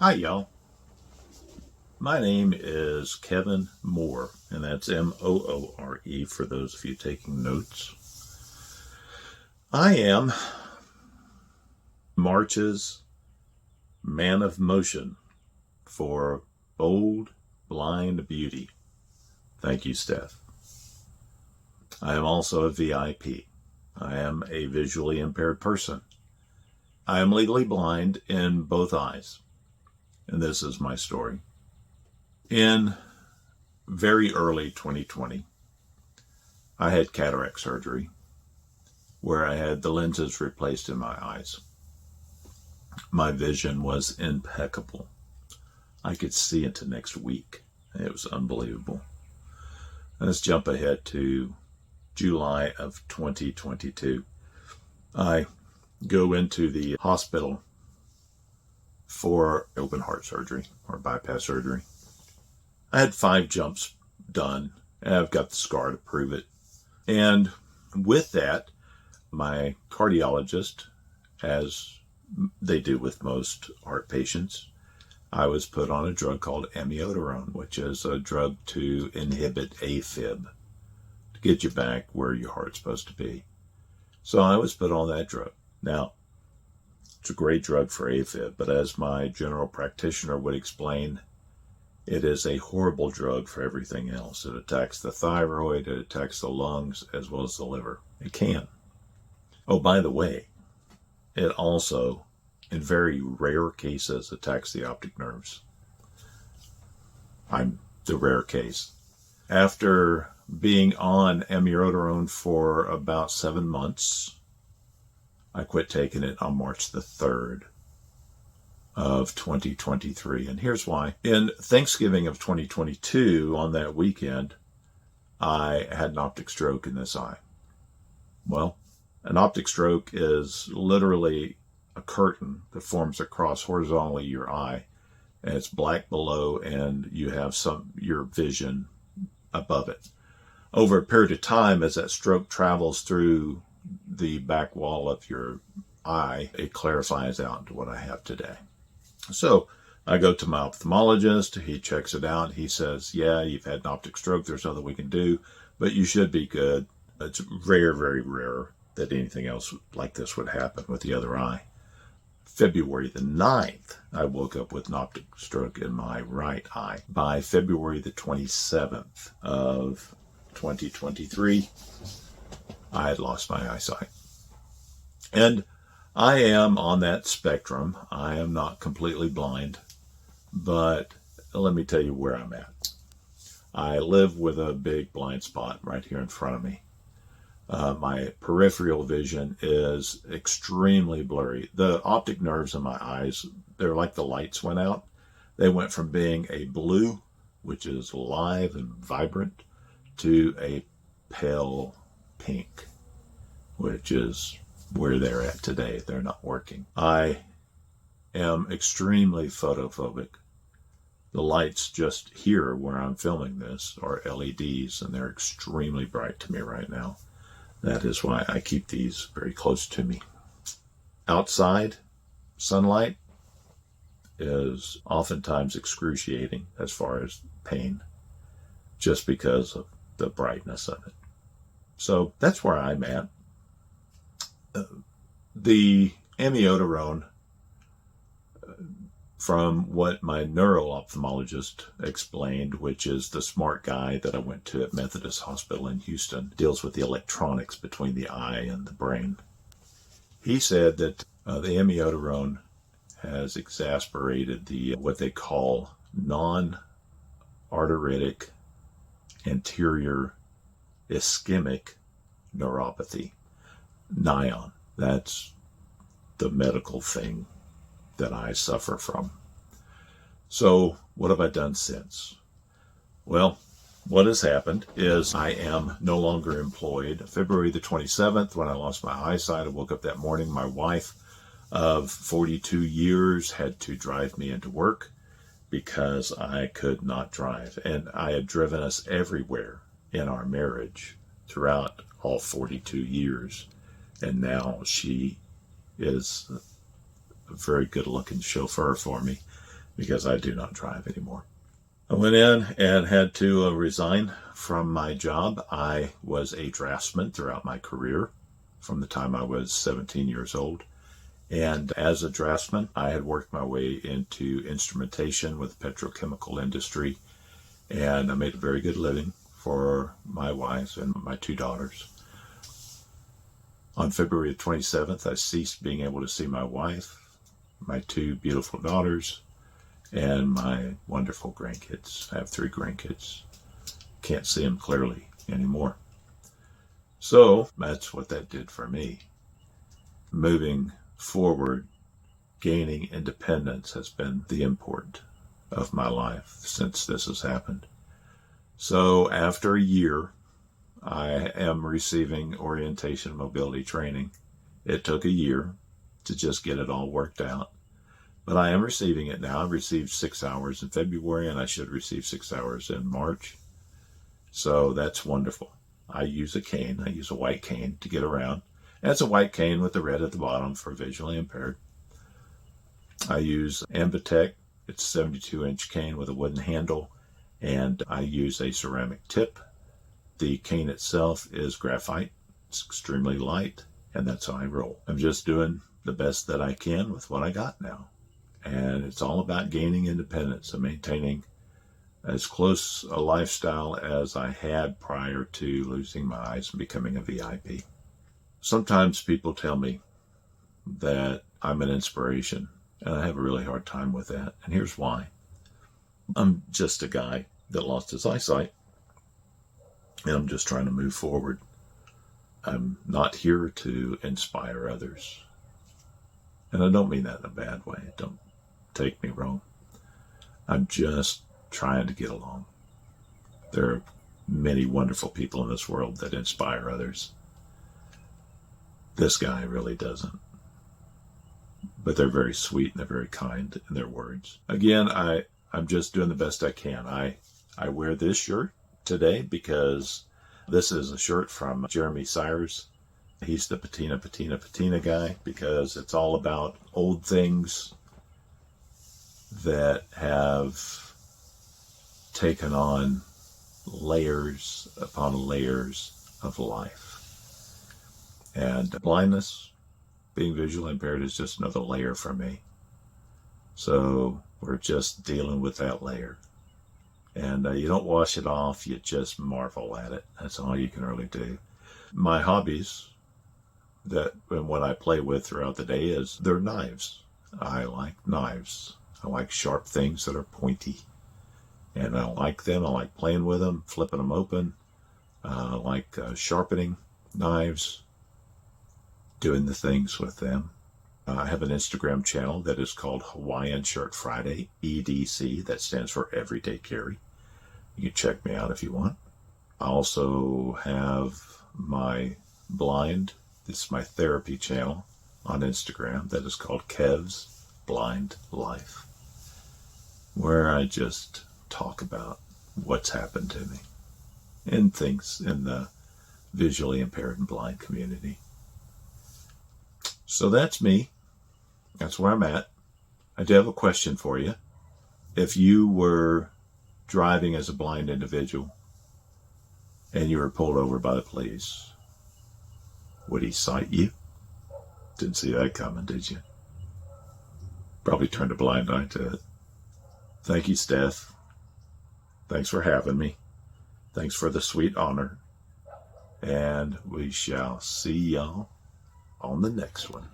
Hi, y'all. My name is Kevin Moore, and that's Moore for those of you taking notes. I am March's man of motion for Bold Blind Beauty. Thank you, Steph. I am also a VIP. I am a visually impaired person. I am legally blind in both eyes, and this is my story. In very early 2020, I had cataract surgery where I had the lenses replaced in my eyes. My vision was impeccable. I could see into next week. It was unbelievable. Let's jump ahead to July of 2022. I go into the hospital for open heart surgery or bypass surgery. I had 5 jumps done, and I've got the scar to prove it. And with that, my cardiologist, as they do with most heart patients, I was put on a drug called amiodarone, which is a drug to inhibit AFib, to get you back where your heart's supposed to be. So I was put on that drug. Now, it's a great drug for AFib, but as my general practitioner would explain, it is a horrible drug for everything else. It attacks the thyroid, it attacks the lungs, as well as the liver. It can. Oh, by the way, it also, in very rare cases, attacks the optic nerves. I'm the rare case. After being on amiodarone for about 7 months, I quit taking it on March the 3rd of 2023. And here's why. In Thanksgiving of 2022, on that weekend, I had an optic stroke in this eye. Well, an optic stroke is literally a curtain that forms across horizontally your eye, and it's black below, and you have your vision above it. Over a period of time, as that stroke travels through the back wall of your eye, it clarifies out into what I have today. So I go to my ophthalmologist. He checks it out. He says, yeah, you've had an optic stroke. There's nothing we can do, but you should be good. It's rare, very rare that anything else like this would happen with the other eye. February the 9th, I woke up with an optic stroke in my right eye. By February the 27th of 2023, I had lost my eyesight. And I am on that spectrum. I am not completely blind, but let me tell you where I'm at. I live with a big blind spot right here in front of me. My peripheral vision is extremely blurry. The optic nerves in my eyes, they're like the lights went out. They went from being a blue, which is live and vibrant, to a pale pink, which is where they're at today. They're not working. I am extremely photophobic. The lights just here where I'm filming this are LEDs, and they're extremely bright to me right now. That is why I keep these very close to me. Outside, sunlight is oftentimes excruciating as far as pain, just because of the brightness of it. So that's where I'm at. The amiodarone, from what my neuro-ophthalmologist explained, which is the smart guy that I went to at Methodist Hospital in Houston, deals with the electronics between the eye and the brain. He said that the amiodarone has exacerbated the what they call non-arteritic anterior ischemic neuropathy. NION. That's the medical thing that I suffer from. So what have I done since? Well, what has happened is I am no longer employed. February the 27th, when I lost my eyesight, I woke up that morning. My wife of 42 years had to drive me into work because I could not drive. And I had driven us everywhere in our marriage throughout all 42 years. And now she is a very good looking chauffeur for me. because I do not drive anymore. I went in and had to resign from my job. I was a draftsman throughout my career from the time I was 17 years old. And as a draftsman, I had worked my way into instrumentation with the petrochemical industry, and I made a very good living for my wife and my two daughters. On February 27th, I ceased being able to see my wife, my two beautiful daughters, and my wonderful grandkids. I have 3 grandkids. Can't see them clearly anymore. So that's what that did for me. Moving forward, gaining independence has been the import of my life since this has happened. So after a year, I am receiving orientation mobility training. It took a year to just get it all worked out, but I am receiving it now. I received 6 hours in February, and I should receive 6 hours in March. So that's wonderful. I use a cane. I use a white cane to get around. And it's a white cane with the red at the bottom for visually impaired. I use Ambitech. It's a 72-inch cane with a wooden handle, and I use a ceramic tip. The cane itself is graphite. It's extremely light, and that's how I roll. I'm just doing the best that I can with what I got now. And it's all about gaining independence and maintaining as close a lifestyle as I had prior to losing my eyes and becoming a VIP. Sometimes people tell me that I'm an inspiration, and I have a really hard time with that. And here's why. I'm just a guy that lost his eyesight, and I'm just trying to move forward. I'm not here to inspire others. And I don't mean that in a bad way. Don't take me wrong. I'm just trying to get along. There are many wonderful people in this world that inspire others. This guy really doesn't. But they're very sweet and they're very kind in their words. Again, I'm just doing the best I can. I wear this shirt today because this is a shirt from Jeremy Sires. He's the patina guy, because it's all about old things that have taken on layers upon layers of life. And blindness, being visually impaired, is just another layer for me. So we're just dealing with that layer. And you don't wash it off, you just marvel at it. That's all you can really do. My hobbies, that and what I play with throughout the day, is they're knives. I like knives. I like sharp things that are pointy. And I like them. I like playing with them, flipping them open. I like sharpening knives, doing the things with them. I have an Instagram channel that is called Hawaiian Shirt Friday, EDC. That stands for Everyday Carry. You can check me out if you want. I also have my this is my therapy channel on Instagram that is called Kev's Blind Life, where I just talk about what's happened to me and things in the visually impaired and blind community. So that's me. That's where I'm at. I do have a question for you. If you were driving as a blind individual and you were pulled over by the police, would he cite you? Didn't see that coming, did you? Probably turned a blind eye to it. Thank you, Steph. Thanks for having me. Thanks for the sweet honor. And we shall see y'all on the next one.